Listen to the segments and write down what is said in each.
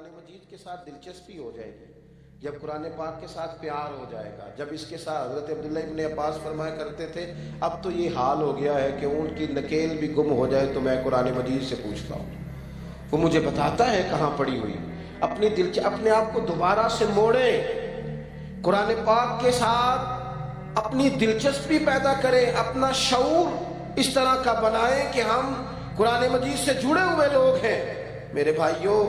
قرآن مجید کے ساتھ دلچسپی ہو جائے گی، جب قرآن پاک کے ساتھ پیار ہو جائے گا، جب اس کے ساتھ حضرت عبداللہ ابن عباس فرمایا کرتے تھے اب تو یہ حال ہو گیا ہے کہ اونٹ کی نکیل بھی گم ہو جائے تو میں قرآن مجید سے پوچھتا ہوں، وہ مجھے بتاتا ہے کہاں پڑی ہوئی۔ اپنے آپ کو دوبارہ سے موڑیں، قرآن پاک کے ساتھ اپنی دلچسپی پیدا کریں، اپنا شعور اس طرح کا بنائیں کہ ہم قرآن مجید سے جڑے ہوئے لوگ ہیں۔ میرے بھائیوں،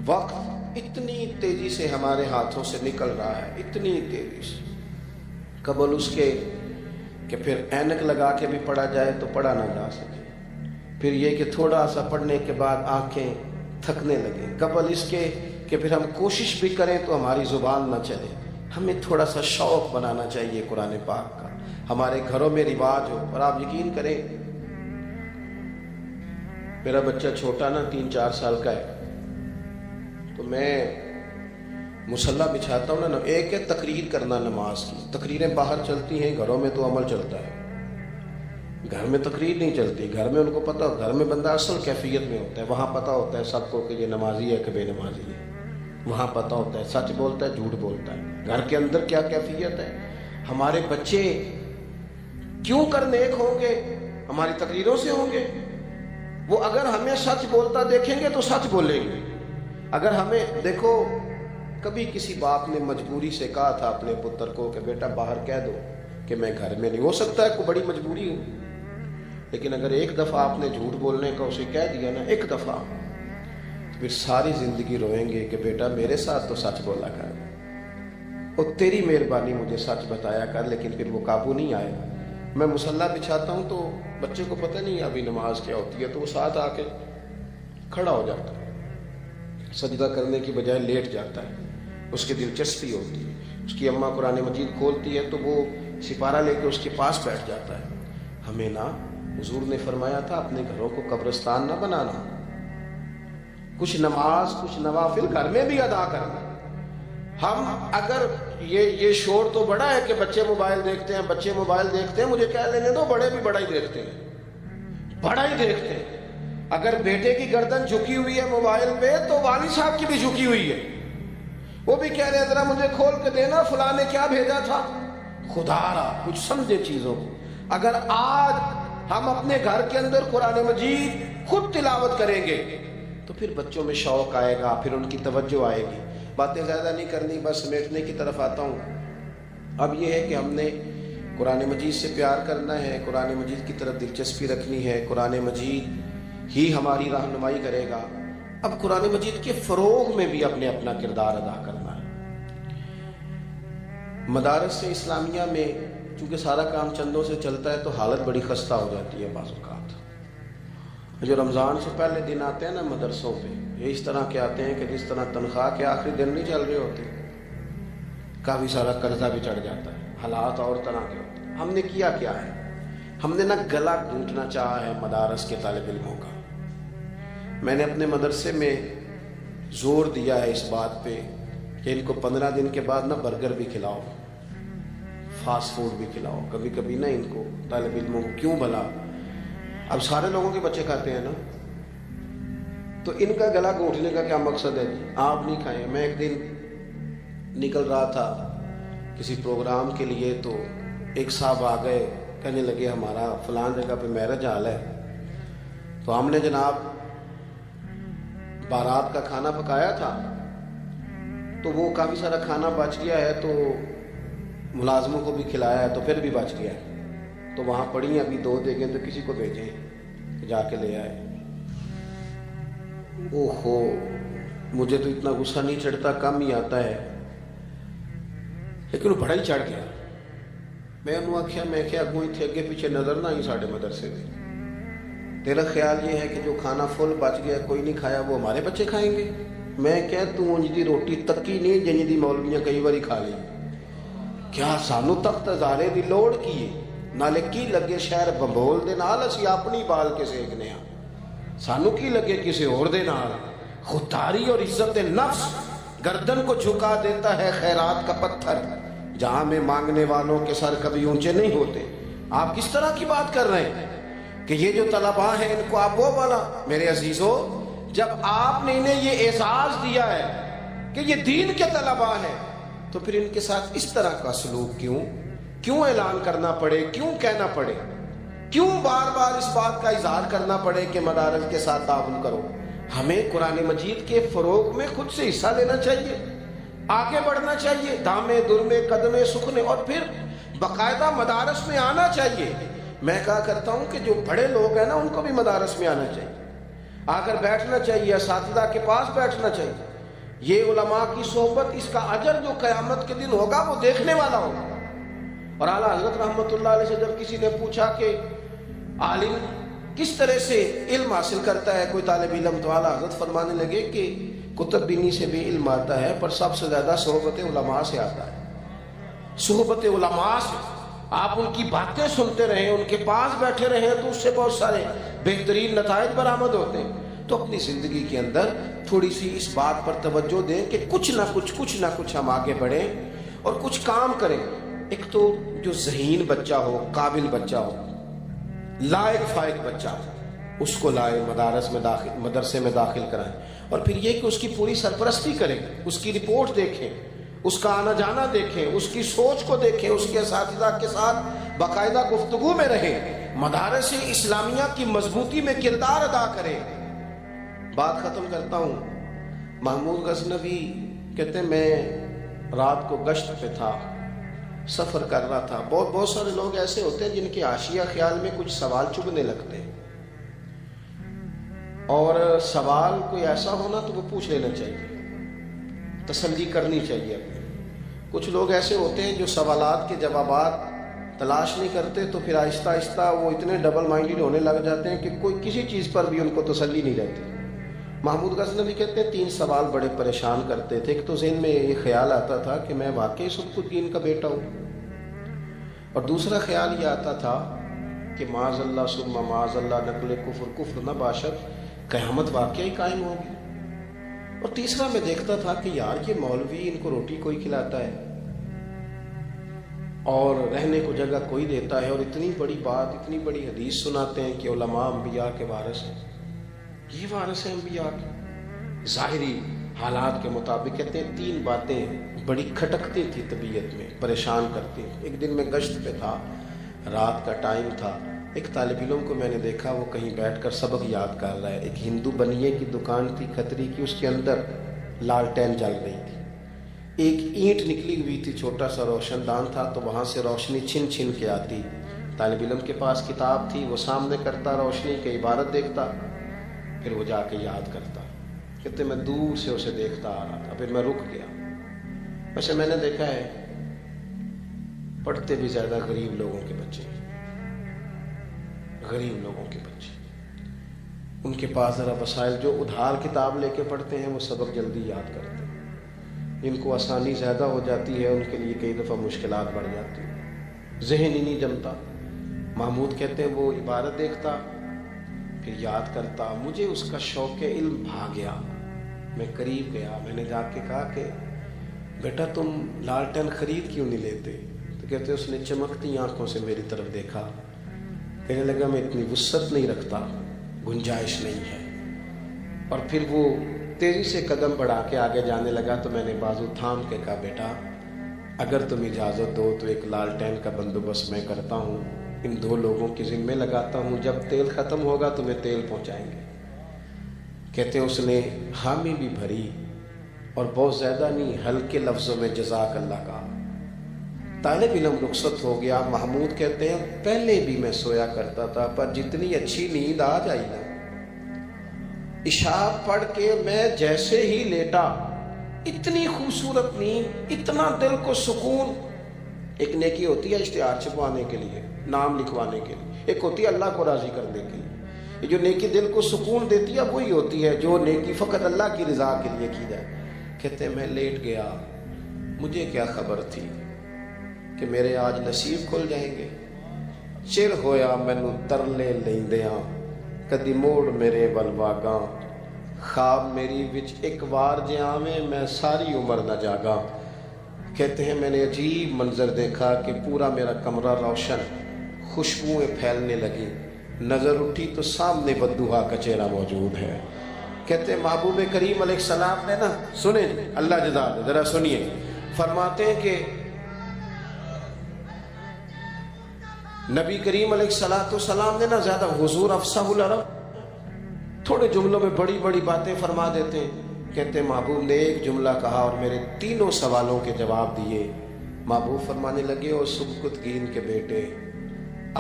وقت اتنی تیزی سے ہمارے ہاتھوں سے نکل رہا ہے، اتنی تیزی سے، قبل اس کے کہ پھر اینک لگا کے بھی پڑھا جائے تو پڑھا نہ جا سکے، پھر یہ کہ تھوڑا سا پڑھنے کے بعد آنکھیں تھکنے لگیں، قبل اس کے کہ پھر ہم کوشش بھی کریں تو ہماری زبان نہ چلے۔ ہمیں تھوڑا سا شوق بنانا چاہیے قرآن پاک کا، ہمارے گھروں میں رواج ہو۔ اور آپ یقین کریں، میرا بچہ چھوٹا نا 3-4 سال کا ہے، تو میں مصلی بچھاتا ہوں نا، ایک ہے تقریر کرنا نماز کی، تقریریں باہر چلتی ہیں، گھروں میں تو عمل چلتا ہے، گھر میں تقریر نہیں چلتی، گھر میں ان کو پتہ ہوتا ہے، گھر میں بندہ اصل کیفیت میں ہوتا ہے، وہاں پتہ ہوتا ہے سب کو کہ یہ نمازی ہے کہ بے نمازی ہے، وہاں پتہ ہوتا ہے سچ بولتا ہے جھوٹ بولتا ہے، گھر کے اندر کیا کیفیت ہے۔ ہمارے بچے کیوں کر نیک ہوں گے؟ ہماری تقریروں سے ہوں گے۔ وہ اگر ہمیں سچ بولتا دیکھیں گے تو سچ بولیں گے۔ اگر ہمیں دیکھو، کبھی کسی باپ نے مجبوری سے کہا تھا اپنے پتر کو کہ بیٹا باہر کہہ دو کہ میں گھر میں نہیں، ہو سکتا ہے کوئی بڑی مجبوری ہو، لیکن اگر ایک دفعہ آپ نے جھوٹ بولنے کا اسے کہہ دیا نا، ایک دفعہ، تو پھر ساری زندگی روئیں گے کہ بیٹا میرے ساتھ تو سچ بولا کر، اور تیری مہربانی مجھے سچ بتایا کر، لیکن پھر وہ قابو نہیں آئے۔ میں مصلی بچھاتا ہوں تو بچے کو پتہ نہیں ابھی نماز کیا ہوتی ہے، تو وہ ساتھ آ کے کھڑا ہو جاتا ہے، سجدہ کرنے کی بجائے لیٹ جاتا ہے، اس کی دلچسپی ہوتی ہے، اس کی اماں قرآن مجید کھولتی ہے تو وہ سپارہ لے کے اس کے پاس بیٹھ جاتا ہے۔ ہمیں نا حضور نے فرمایا تھا اپنے گھروں کو قبرستان نہ بنانا، کچھ نماز کچھ نوافل گھر میں بھی ادا کرنا۔ ہم اگر یہ شور تو بڑا ہے کہ بچے موبائل دیکھتے ہیں، بچے موبائل دیکھتے ہیں، مجھے کہہ لینے دو، بڑے بھی بڑا ہی دیکھتے ہیں، بڑا ہی دیکھتے ہیں۔ اگر بیٹے کی گردن جھکی ہوئی ہے موبائل پہ تو والد صاحب کی بھی جھکی ہوئی ہے، وہ بھی کہہ رہے ہیں ذرا مجھے کھول کے دینا، فلاں نے کیا بھیجا تھا۔ خدا را کچھ سمجھے چیزوں کو۔ اگر آج ہم اپنے گھر کے اندر قرآن مجید خود تلاوت کریں گے تو پھر بچوں میں شوق آئے گا، پھر ان کی توجہ آئے گی۔ باتیں زیادہ نہیں کرنی، بس سمیٹنے کی طرف آتا ہوں۔ اب یہ ہے کہ ہم نے قرآن مجید سے پیار کرنا ہے، قرآن مجید کی طرف دلچسپی رکھنی ہے، قرآن مجید ہی ہماری رہنمائی کرے گا۔ اب قرآن مجید کے فروغ میں بھی اپنے اپنا کردار ادا کرنا ہے۔ مدارس اسلامیہ میں چونکہ سارا کام چندوں سے چلتا ہے تو حالت بڑی خستہ ہو جاتی ہے بعض اوقات۔ جو رمضان سے پہلے دن آتے ہیں نا مدرسوں پہ، یہ اس طرح کے آتے ہیں کہ جس طرح تنخواہ کے آخری دن نہیں چل رہے ہوتے، کافی سارا قرضہ بھی چڑھ جاتا ہے، حالات اور طرح کے ہوتے ہیں۔ ہم نے کیا ہے؟ ہم نے نا گلا گھونٹنا چاہا ہے مدارس کے طالب علموں کا۔ میں نے اپنے مدرسے میں زور دیا ہے اس بات پہ کہ ان کو 15 دن کے بعد نا برگر بھی کھلاؤ، فاسٹ فوڈ بھی کھلاؤ، کبھی کبھی نا ان کو طالب علموں کو، کیوں بھلا، اب سارے لوگوں کے بچے کھاتے ہیں نا، تو ان کا گلا گھونٹنے کا کیا مقصد ہے؟ آپ نہیں کھائیں۔ میں ایک دن نکل رہا تھا کسی پروگرام کے لیے تو ایک صاحب آ گئے، کہنے لگے ہمارا فلان جگہ پہ میرج حال ہے، تو ہم نے جناب بارات کا کھانا پکایا تھا، تو وہ کافی سارا کھانا بچ گیا ہے، تو ملازموں کو بھی کھلایا ہے تو پھر بھی بچ گیا ہے، تو وہاں پڑی ہیں ابھی 2 دیگیں، تو کسی کو بھیجیں کہ جا کے لے آئے۔ اوہو، مجھے تو اتنا غصہ نہیں چڑھتا، کم ہی آتا ہے، لیکن وہ بڑا ہی چڑھ گیا۔ میں انہوں آکھیا، میں کیا اگوں تھے اگے پیچھے نظر نہ آئی ساڑھے مدرسے دے، تیرا خیال یہ ہے کہ جو کھانا فل بچ گیا کوئی نہیں کھایا وہ ہمارے بچے کھائیں گے؟ میں کیا تو انج دی روٹی تکی نہیں جنج دی مولویاں کئی باری کھا لی، کیا سانو تخت ہزارے دی لوڑ کی ہے؟ نالے کی لگے شہر بمبول دے نال اسی اپنی بال کے سیکنے ہاں، سانو کی لگے کسی اور دے نال؟ خودداری اور عزت نفس گردن کو جھکا دیتا ہے خیرات کا پتھر، جہاں میں مانگنے والوں کے سر کبھی اونچے نہیں ہوتے۔ آپ کس طرح کی بات کر رہے ہیں کہ یہ جو طلباء ہیں ان کو آپ وہ والا؟ میرے عزیزو، جب آپ نے انہیں یہ اعزاز دیا ہے کہ یہ دین کے طلباء ہیں، تو پھر ان کے ساتھ اس طرح کا سلوک کیوں اعلان کرنا پڑے، کیوں کہنا پڑے، کیوں بار بار اس بات کا اظہار کرنا پڑے کہ مدارس کے ساتھ تعاون کرو؟ ہمیں قرآن مجید کے فروغ میں خود سے حصہ لینا چاہیے، آگے بڑھنا چاہیے، دامے درمے قدمے سکھنے، اور پھر باقاعدہ مدارس میں آنا چاہیے۔ میں کہا کرتا ہوں کہ جو بڑے لوگ ہیں نا، ان کو بھی مدارس میں آنا چاہیے، آ کر بیٹھنا چاہیے، اساتذہ کے پاس بیٹھنا چاہیے۔ یہ علماء کی صحبت، اس کا اجر جو قیامت کے دن ہوگا وہ دیکھنے والا ہوگا۔ اور اعلیٰ حضرت رحمۃ اللہ علیہ سے جب کسی نے پوچھا کہ عالم کس طرح سے علم حاصل کرتا ہے کوئی طالب علم، تو اعلیٰ حضرت فرمانے لگے کہ کتب بینی سے بھی علم آتا ہے، پر سب سے زیادہ صحبت علماء سے آتا ہے۔ صحبت علماء سے آپ ان کی باتیں سنتے رہیں، ان کے پاس بیٹھے رہیں، تو اس سے بہت سارے بہترین نتائج برآمد ہوتے ہیں۔ تو اپنی زندگی کے اندر تھوڑی سی اس بات پر توجہ دیں کہ کچھ نہ کچھ ہم آگے بڑھیں اور کچھ کام کریں۔ ایک تو جو ذہین بچہ ہو، قابل بچہ ہو، لائق فائق بچہ ہو، اس کو لائے مدرسے میں داخل کرائیں، اور پھر یہ کہ اس کی پوری سرپرستی کریں، اس کی رپورٹ دیکھیں، اس کا آنا جانا دیکھیں، اس کی سوچ کو دیکھیں، اس کے اساتذہ کے ساتھ باقاعدہ گفتگو میں رہیں، مدارس اسلامیہ کی مضبوطی میں کردار ادا کریں۔ بات ختم کرتا ہوں۔ محمود غزنوی کہتے ہیں میں رات کو گشت پہ تھا، سفر کر رہا تھا۔ بہت سارے لوگ ایسے ہوتے ہیں جن کے حاشیہ خیال میں کچھ سوال چبھنے لگتے ہیں، اور سوال کوئی ایسا ہونا تو وہ پوچھ لینا چاہیے، تسلی کرنی چاہیے اپنی۔ کچھ لوگ ایسے ہوتے ہیں جو سوالات کے جوابات تلاش نہیں کرتے، تو پھر آہستہ آہستہ وہ اتنے ڈبل مائنڈڈ ہونے لگ جاتے ہیں کہ کوئی کسی چیز پر بھی ان کو تسلی نہیں رہتی۔ محمود غزنوی کہتے ہیں 3 سوال بڑے پریشان کرتے تھے۔ ایک تو ذہن میں یہ خیال آتا تھا کہ میں واقعی سبک الدین کا بیٹا ہوں، اور دوسرا خیال یہ آتا تھا کہ معاذ اللہ ثم معاذ اللہ نقل کفر نہ باشد، قیامت واقعی قائم ہوگی۔ اور تیسرا میں دیکھتا تھا کہ یار یہ مولوی ان کو روٹی کوئی کھلاتا ہے اور رہنے کو جگہ کوئی دیتا ہے، اور اتنی بڑی بات، اتنی بڑی حدیث سناتے ہیں کہ علماء انبیاء کے وارث ہیں، یہ وارث ہیں انبیاء کے۔ ظاہری حالات کے مطابق کہتے ہیں 3 باتیں بڑی کھٹکتی تھی طبیعت میں، پریشان کرتی۔ ایک دن میں گشت پہ تھا، رات کا ٹائم تھا، ایک طالب علم کو میں نے دیکھا وہ کہیں بیٹھ کر سبق یاد کر رہا ہے۔ ایک ہندو بنیے کی دکان تھی کھتری کی، اس کے اندر لالٹین جل رہی تھی، ایک اینٹ نکلی ہوئی تھی، چھوٹا سا روشن دان تھا، تو وہاں سے روشنی چھن چھن کے آتی۔ طالب علم کے پاس کتاب تھی، وہ سامنے کرتا روشنی کی عبارت دیکھتا، پھر وہ جا کے یاد کرتا۔ کہتے میں دور سے اسے دیکھتا آ رہا تھا، پھر میں رک گیا۔ ویسے میں نے دیکھا ہے پڑھتے بھی زیادہ غریب لوگوں کے بچے، غریب لوگوں کے بچے، ان کے پاس ذرا وسائل، جو ادھار کتاب لے کے پڑھتے ہیں وہ سبق جلدی یاد کرتے ہیں، جن کو آسانی زیادہ ہو جاتی ہے ان کے لیے کئی دفعہ مشکلات بڑھ جاتی ہیں، ذہن ہی نہیں جمتا۔ محمود کہتے ہیں وہ عبارت دیکھتا پھر یاد کرتا، مجھے اس کا شوق علم بھا گیا۔ میں قریب گیا، میں نے جا کے کہا کہ بیٹا تم لالٹین خرید کیوں نہیں لیتے؟ تو کہتے اس نے چمکتی آنکھوں سے میری طرف دیکھا، کہنے لگا میں اتنی وسعت نہیں رکھتا، گنجائش نہیں ہے۔ اور پھر وہ تیزی سے قدم بڑھا کے آگے جانے لگا، تو میں نے بازو تھام کے کہا بیٹا اگر تم اجازت دو تو ایک لالٹین کا بندوبست میں کرتا ہوں، ان 2 لوگوں کے ذمے لگاتا ہوں، جب تیل ختم ہوگا تمہیں تیل پہنچائیں گے۔ کہتے ہیں اس نے حامی بھی بھری اور بہت زیادہ نہیں، ہلکے لفظوں میں جزاک اللہ کا۔ طالب علم رخصت ہو گیا۔ محمود کہتے ہیں پہلے بھی میں سویا کرتا تھا، پر جتنی اچھی نیند آ جائی نا، عشاء پڑھ کے میں جیسے ہی لیٹا، اتنی خوبصورت نیند، اتنا دل کو سکون۔ ایک نیکی ہوتی ہے اشتہار چھپوانے کے لیے، نام لکھوانے کے لیے، ایک ہوتی ہے اللہ کو راضی کرنے کے لیے۔ یہ جو نیکی دل کو سکون دیتی ہے وہی ہوتی ہے جو نیکی فقط اللہ کی رضا کے لیے کی جائے۔ کہتے ہیں میں لیٹ گیا، مجھے کیا خبر تھی کہ میرے آج نصیب کھل جائیں گے۔ چر ہویا مینوں ترلے لیندیاں، کدی موڑ میرے ول واگاں، خواب میری وچ ایک وار جے آویں، میں ساری عمر نہ جاگاں۔ کہتے ہیں میں نے عجیب منظر دیکھا کہ پورا میرا کمرہ روشن، خوشبوئیں پھیلنے لگی، نظر اٹھی تو سامنے بدوحا کا چہرہ موجود ہے۔ کہتے ہیں محبوب کریم علیہ السلام نے نا، سنیں اللہ جزا دے، ذرا سنیے، فرماتے ہیں کہ نبی کریم علیہ السلام نے نا زیادہ حضور افصح العرب، تھوڑے جملوں میں بڑی بڑی باتیں فرما دیتے ہیں. کہتے ہیں محبوب نے ایک جملہ کہا اور میرے تینوں سوالوں کے جواب دیے. محبوب فرمانے لگے، اور سبکتگین کے بیٹے،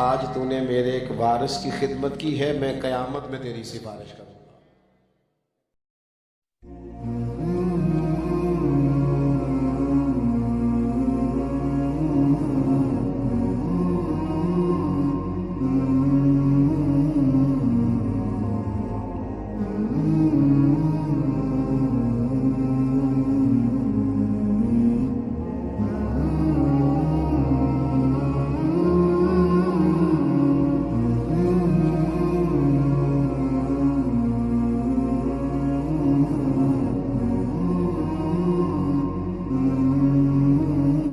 آج تو نے میرے ایک وارث کی خدمت کی ہے، میں قیامت میں تیری سفارش کروں.